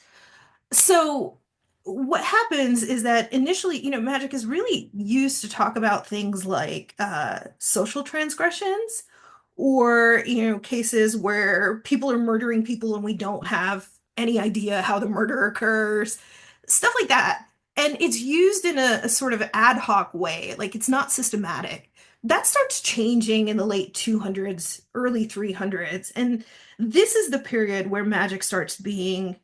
So what happens is that initially, magic is really used to talk about things like social transgressions or, cases where people are murdering people and we don't have any idea how the murder occurs, stuff like that. And it's used in a sort of ad hoc way, like it's not systematic. That starts changing in the late 200s, early 300s. And this is the period where magic starts being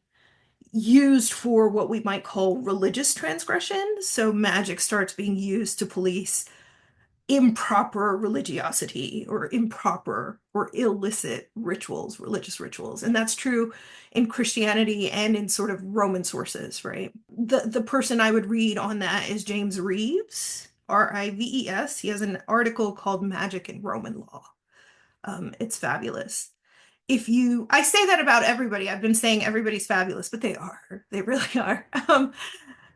used for what we might call religious transgression. So magic starts being used to police improper religiosity or improper or illicit rituals, religious rituals. And that's true in Christianity and in sort of Roman sources, right? The person I would read on that is James Reeves, Rives. He has an article called Magic in Roman Law. It's fabulous. I say that about everybody. I've been saying everybody's fabulous, but they are. They really are.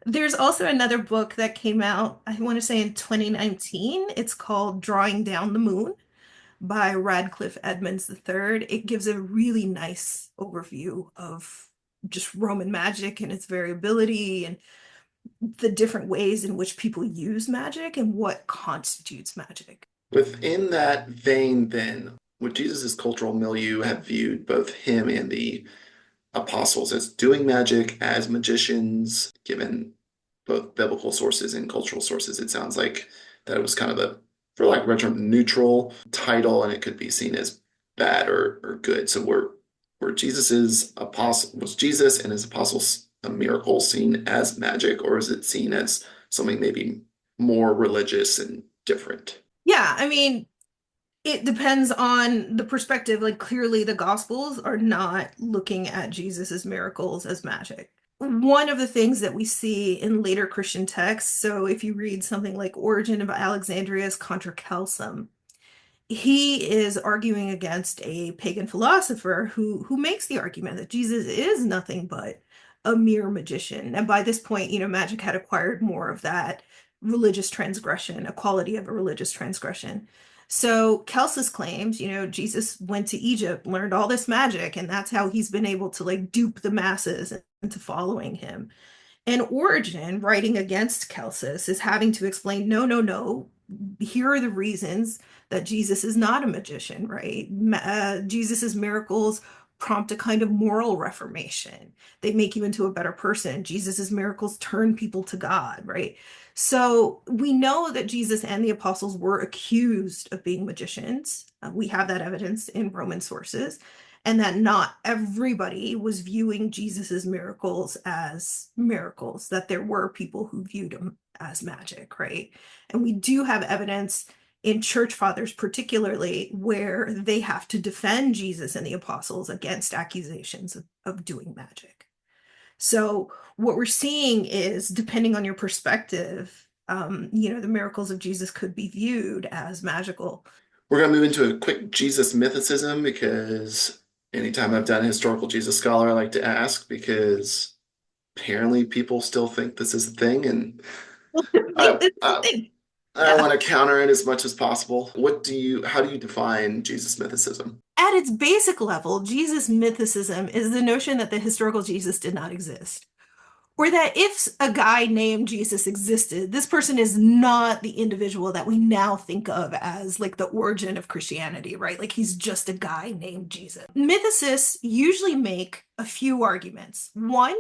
There's also another book that came out, I want to say in 2019. It's called Drawing Down the Moon by Radcliffe Edmonds III. It gives a really nice overview of just Roman magic and its variability and the different ways in which people use magic and what constitutes magic. Within that vein, then, would Jesus' cultural milieu have viewed both him and the apostles as doing magic, as magicians, given both biblical sources and cultural sources? It sounds like that it was kind of for lack of a term, neutral title, and it could be seen as bad or good. So was Jesus and his apostles a miracle seen as magic, or is it seen as something maybe more religious and different? Yeah, I mean, it depends on the perspective. Like, clearly, the Gospels are not looking at Jesus's miracles as magic. One of the things that we see in later Christian texts, so if you read something like Origen of Alexandria's Contra Celsum, he is arguing against a pagan philosopher who makes the argument that Jesus is nothing but a mere magician. And by this point, magic had acquired more of that religious transgression, a quality of a religious transgression. So Celsus claims, Jesus went to Egypt, learned all this magic, and that's how he's been able to like dupe the masses into following him. And Origen, writing against Celsus, is having to explain, no, no, no. Here are the reasons that Jesus is not a magician, right? Jesus's miracles prompt a kind of moral reformation. They make you into a better person. Jesus's miracles turn people to God, right? So we know that Jesus and the apostles were accused of being magicians. We have that evidence in Roman sources. and that not everybody was viewing Jesus's miracles as miracles, that there were people who viewed them as magic, right? And we do have evidence in church fathers, particularly, where they have to defend Jesus and the apostles against accusations of doing magic. So what we're seeing is, depending on your perspective, the miracles of Jesus could be viewed as magical. We're going to move into a quick Jesus mythicism because anytime I've done historical Jesus scholar, I like to ask because apparently people still think this is a thing, and I, It's the I, thing. I Yeah. want to counter it as much as possible. How do you define Jesus mythicism? At its basic level, Jesus mythicism is the notion that the historical Jesus did not exist. Or that if a guy named Jesus existed, this person is not the individual that we now think of as like the origin of Christianity, right? Like he's just a guy named Jesus. Mythicists usually make a few arguments. One,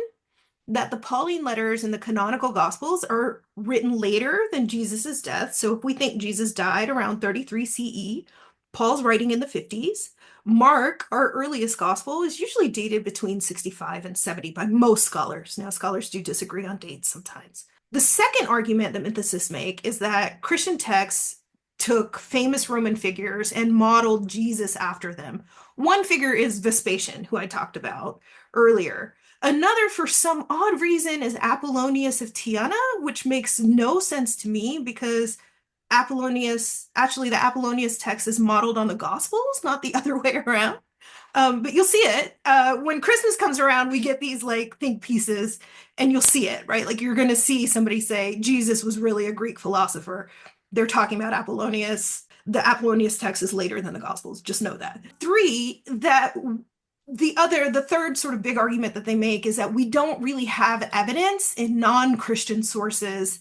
that the Pauline letters and the canonical gospels are written later than Jesus's death. So if we think Jesus died around 33 CE, Paul's writing in the 50s. Mark, our earliest gospel, is usually dated between 65 and 70 by most scholars. Now, scholars do disagree on dates sometimes. The second argument that mythicists make is that Christian texts took famous Roman figures and modeled Jesus after them. One figure is Vespasian, who I talked about earlier. Another, for some odd reason, is Apollonius of Tyana, which makes no sense to me because the Apollonius text is modeled on the Gospels, not the other way around. But you'll see it. When Christmas comes around, we get these like think pieces and you'll see it, right? Like you're going to see somebody say Jesus was really a Greek philosopher. They're talking about Apollonius. The Apollonius text is later than the Gospels. Just know that. Three, that the third sort of big argument that they make is that we don't really have evidence in non-Christian sources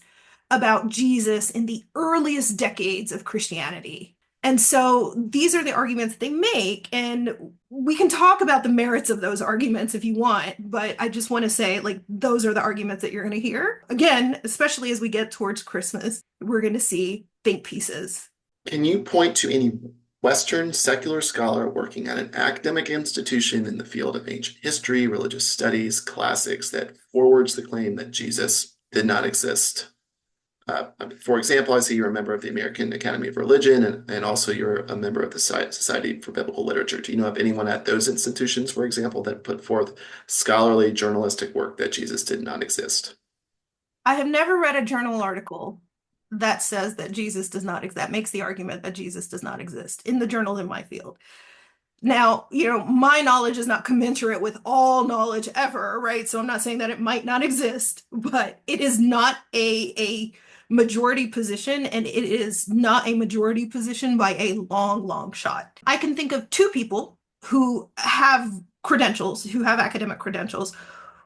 about Jesus in the earliest decades of Christianity. And so these are the arguments they make, and we can talk about the merits of those arguments if you want, but I just want to say, like, those are the arguments that you're going to hear. Again, especially as we get towards Christmas, we're going to see think pieces. Can you point to any Western secular scholar working at an academic institution in the field of ancient history, religious studies, classics that forwards the claim that Jesus did not exist? For example, I see you're a member of the American Academy of Religion, and also you're a member of the Society for Biblical Literature. Do you know of anyone at those institutions, for example, that put forth scholarly journalistic work that Jesus did not exist? I have never read a journal article that says that Jesus does not exist, that makes the argument that Jesus does not exist in the journal in my field. Now, my knowledge is not commensurate with all knowledge ever, right? So I'm not saying that it might not exist, but it is not a majority position, and it is not a majority position by a long, long shot. I can think of two people who have credentials, who have academic credentials.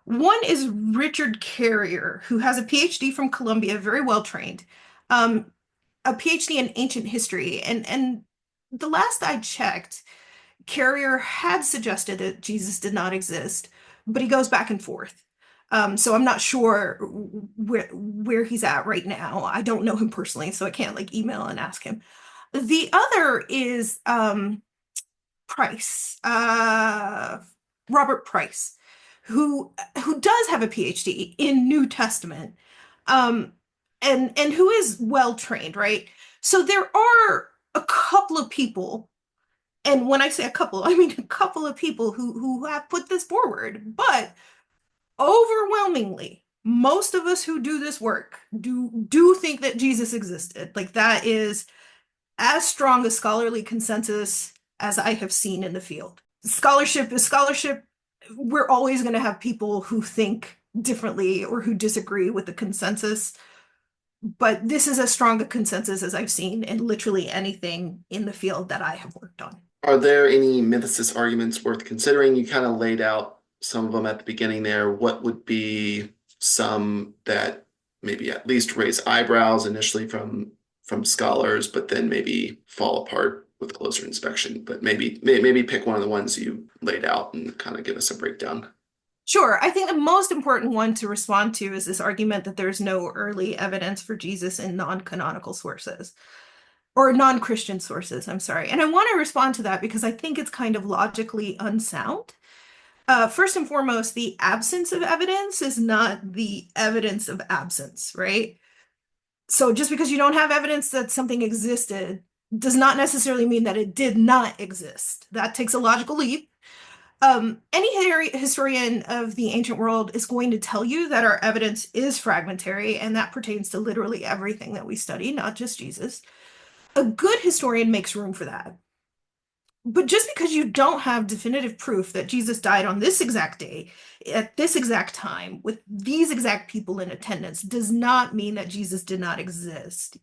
One is Richard Carrier, who has a PhD from Columbia, very well trained, a PhD in ancient history. And the last I checked, Carrier had suggested that Jesus did not exist, but he goes back and forth. So I'm not sure where he's at right now. I don't know him personally, so I can't like email and ask him. The other is Price, Robert Price, who does have a PhD in New Testament, um, and who is well trained, right? So there are a couple of people, and when I say a couple, I mean a couple of people who have put this forward, but overwhelmingly, most of us who do this work do think that Jesus existed. Like that is as strong a scholarly consensus as I have seen in the field. Scholarship is scholarship. We're always going to have people who think differently or who disagree with the consensus, but this is as strong a consensus as I've seen in literally anything in the field that I have worked on. Are there any mythicist arguments worth considering? You kind of laid out some of them at the beginning there. What would be some that maybe at least raise eyebrows initially from scholars, but then maybe fall apart with closer inspection? But maybe pick one of the ones you laid out and kind of give us a breakdown. Sure. I think the most important one to respond to is this argument that there's no early evidence for Jesus in non-canonical sources. or non-Christian sources, I'm sorry. And I want to respond to that because I think it's kind of logically unsound. First and foremost, the absence of evidence is not the evidence of absence, right? So just because you don't have evidence that something existed does not necessarily mean that it did not exist. That takes a logical leap. Any historian of the ancient world is going to tell you that our evidence is fragmentary, and that pertains to literally everything that we study, not just Jesus. A good historian makes room for that. But just because you don't have definitive proof that Jesus died on this exact day, at this exact time, with these exact people in attendance, does not mean that Jesus did not exist,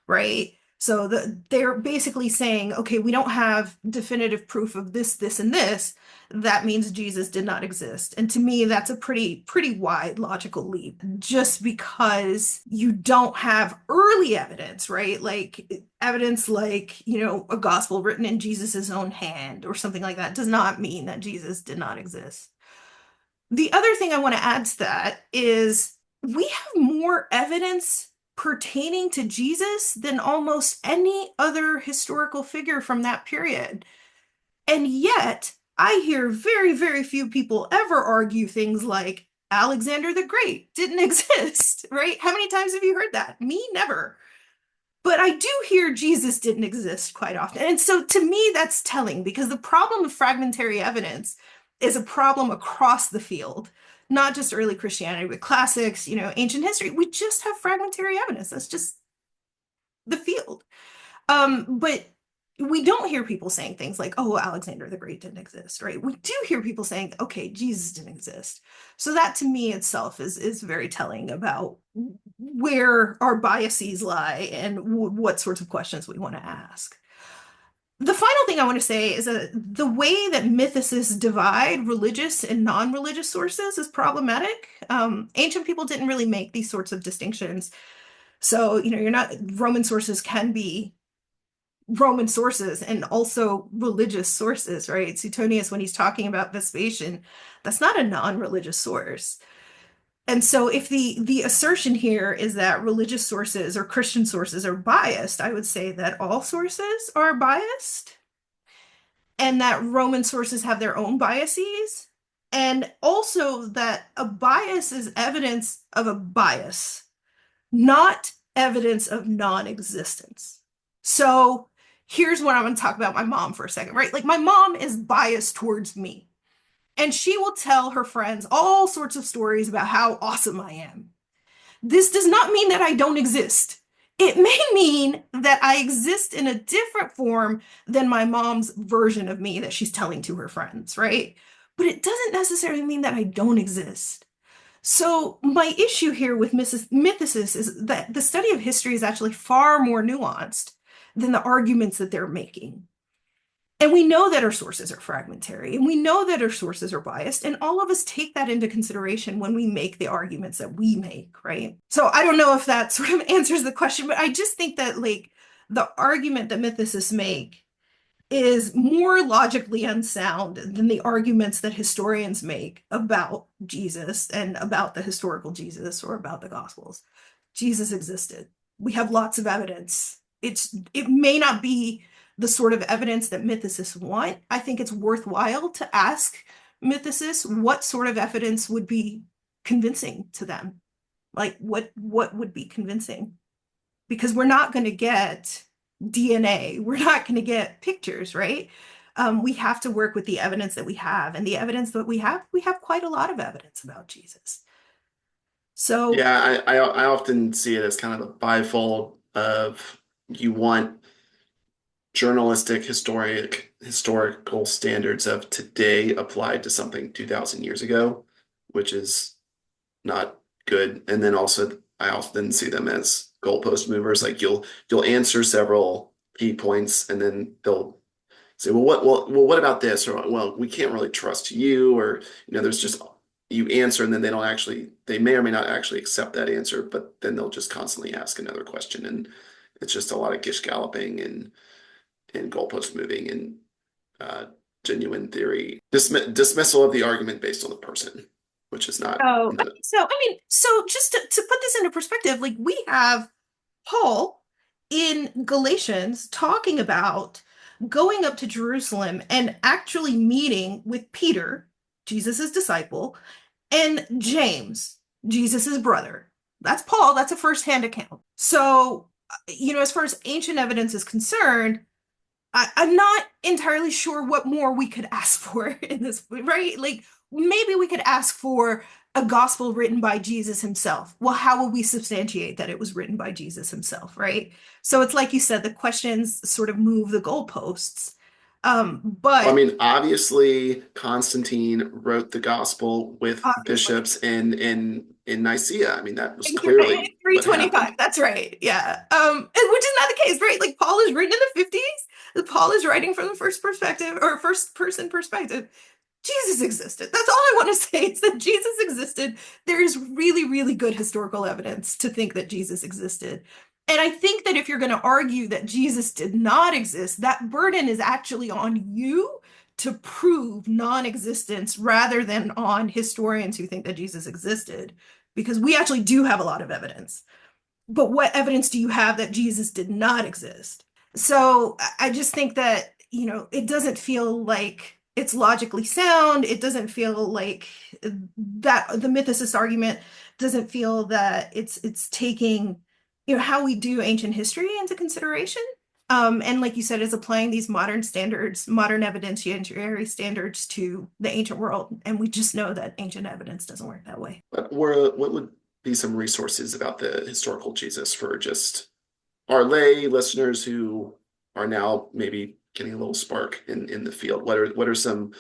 right? So they're basically saying, okay, we don't have definitive proof of this, this, and this. That means Jesus did not exist. And to me, that's a pretty wide logical leap. Just because you don't have early evidence, right? Like evidence like, a gospel written in Jesus's own hand or something like that does not mean that Jesus did not exist. The other thing I want to add to that is we have more evidence pertaining to Jesus than almost any other historical figure from that period. And yet, I hear very, very few people ever argue things like Alexander the Great didn't exist, right? How many times have you heard that? Me, never. But I do hear Jesus didn't exist quite often. And so to me, that's telling because the problem of fragmentary evidence is a problem across the field, not just early Christianity, but classics, ancient history. We just have fragmentary evidence. That's just the field. But we don't hear people saying things like, oh, Alexander the Great didn't exist, right? We do hear people saying, okay, Jesus didn't exist. So that to me itself is very telling about where our biases lie and what sorts of questions we want to ask. The final thing I want to say is that the way that mythicists divide religious and non-religious sources is problematic. Ancient people didn't really make these sorts of distinctions. So, you're not, Roman sources can be Roman sources and also religious sources, right? Suetonius, when he's talking about Vespasian, that's not a non-religious source. And so if the assertion here is that religious sources or Christian sources are biased, I would say that all sources are biased and that Roman sources have their own biases, and also that a bias is evidence of a bias, not evidence of non-existence. So here's what I'm going to talk about my mom for a second, right? Like my mom is biased towards me, and she will tell her friends all sorts of stories about how awesome I am. This does not mean that I don't exist. It may mean that I exist in a different form than my mom's version of me that she's telling to her friends, right? But it doesn't necessarily mean that I don't exist. So my issue here with mythicists is that the study of history is actually far more nuanced than the arguments that they're making. And we know that our sources are fragmentary, and we know that our sources are biased, and all of us take that into consideration when we make the arguments that we make, right? So I don't know if that sort of answers the question, but I just think that like the argument that mythicists make is more logically unsound than the arguments that historians make about Jesus and about the historical Jesus or about the Gospels. Jesus existed. We have lots of evidence. It may not be the sort of evidence that mythicists want. I think it's worthwhile to ask mythicists what sort of evidence would be convincing to them. Like what would be convincing? Because we're not going to get DNA. We're not going to get pictures, right? We have to work with the evidence that we have. And the evidence that we have quite a lot of evidence about Jesus. So, Yeah, I often see it as kind of a bifold of you want historical standards of today applied to something 2,000 years ago, which is not good. And then also I often see them as goalpost movers. Like you'll answer several key points and then they'll say, what about this? Or well, we can't really trust you, or there's just you answer and then they may or may not actually accept that answer, but then they'll just constantly ask another question. And it's just a lot of gish galloping and goalpost moving and genuine theory dismissal of the argument based on the person, which is not. so just to put this into perspective, like we have Paul in Galatians talking about going up to Jerusalem and actually meeting with Peter, Jesus's disciple, and James, Jesus's brother. That's Paul. That's a first-hand account. So, as far as ancient evidence is concerned, I'm not entirely sure what more we could ask for in this, right? Like maybe we could ask for a gospel written by Jesus himself. Well, how will we substantiate that it was written by Jesus himself, right? So it's like you said, the questions sort of move the goalposts. Well, I But mean, obviously, Constantine wrote the gospel with obviously, bishops in Nicaea. I mean, that was in clearly what 325, happened. that's right. Yeah. And which is not the case, right? Like Paul is written in the 50s. Paul is writing from the first perspective or first person perspective. Jesus existed. That's all I want to say is that Jesus existed. There is really, really good historical evidence to think that Jesus existed. And I think that if you're going to argue that Jesus did not exist, that burden is actually on you to prove non-existence rather than on historians who think that Jesus existed, because we actually do have a lot of evidence. But what evidence do you have that Jesus did not exist? So I just think that, it doesn't feel like it's logically sound. It doesn't feel like that the mythicist argument doesn't feel that it's taking, how we do ancient history into consideration. And like you said, it's applying these modern standards, modern evidentiary standards to the ancient world. And we just know that ancient evidence doesn't work that way. What would be some resources about the historical Jesus for just our lay listeners who are now maybe getting a little spark in the field? What are some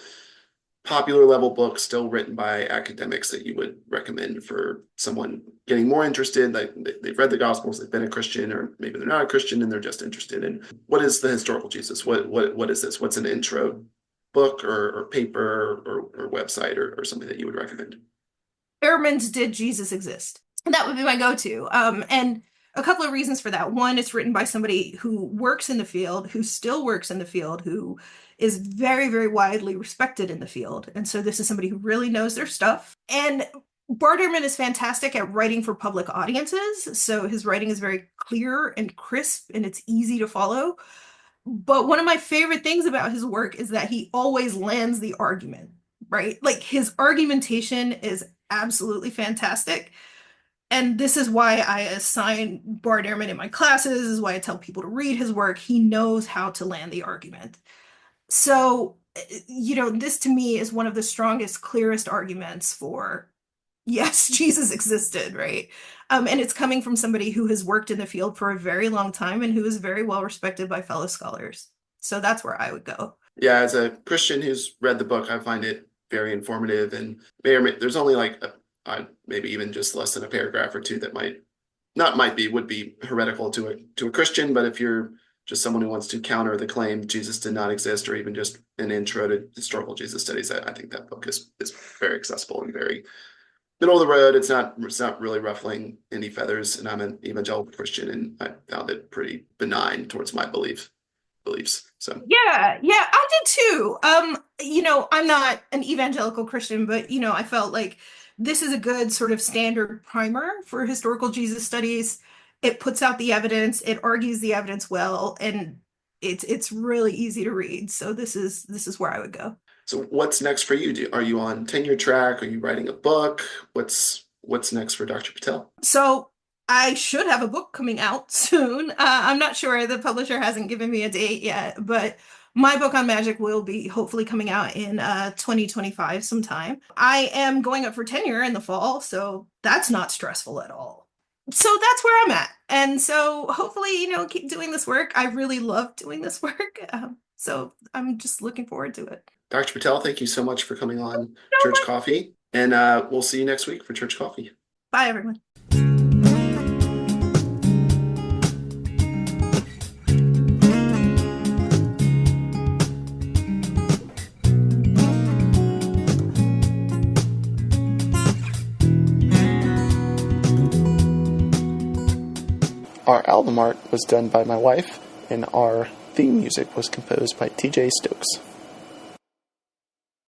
popular level books still written by academics that you would recommend for someone getting more interested? Like they've read the Gospels, they've been a Christian, or maybe they're not a Christian and they're just interested in what is the historical Jesus? What is this? What's an intro book or paper or website or something that you would recommend? Ehrman's Did Jesus Exist? That would be my go-to. And a couple of reasons for that. One, it's written by somebody who works in the field, who still works in the field, who is very, very widely respected in the field. And so this is somebody who really knows their stuff. And Bart Ehrman is fantastic at writing for public audiences. So his writing is very clear and crisp and it's easy to follow. But one of my favorite things about his work is that he always lands the argument, right? Like his argumentation is absolutely fantastic. And this is why I assign Bart Ehrman in my classes, this is why I tell people to read his work. He knows how to land the argument. So, this to me is one of the strongest, clearest arguments for yes, Jesus existed, right? And it's coming from somebody who has worked in the field for a very long time and who is very well respected by fellow scholars. So that's where I would go. Yeah, as a Christian who's read the book, I find it very informative and there's only like maybe even just less than a paragraph or two that would be heretical to a Christian, but if you're just someone who wants to counter the claim Jesus did not exist, or even just an intro to historical Jesus studies, I think that book is very accessible and very middle of the road. It's not really ruffling any feathers, and I'm an evangelical Christian, and I found it pretty benign towards my beliefs. So Yeah, I did too. I'm not an evangelical Christian, but I felt like this is a good sort of standard primer for historical Jesus studies. It puts out the evidence, it argues the evidence well, and it's really easy to read. So this is where I would go. So what's next for you? Are you on tenure track? Are you writing a book? What's next for Dr. Patel? So I should have a book coming out soon. I'm not sure. The publisher hasn't given me a date yet, but my book on magic will be hopefully coming out in 2025 sometime. I am going up for tenure in the fall, so that's not stressful at all. So that's where I'm at. And so hopefully, keep doing this work. I really love doing this work. So I'm just looking forward to it. Dr. Patel, thank you so much for coming on Church Coffee, and we'll see you next week for Church Coffee. Bye, everyone. Our album art was done by my wife, and our theme music was composed by TJ Stokes.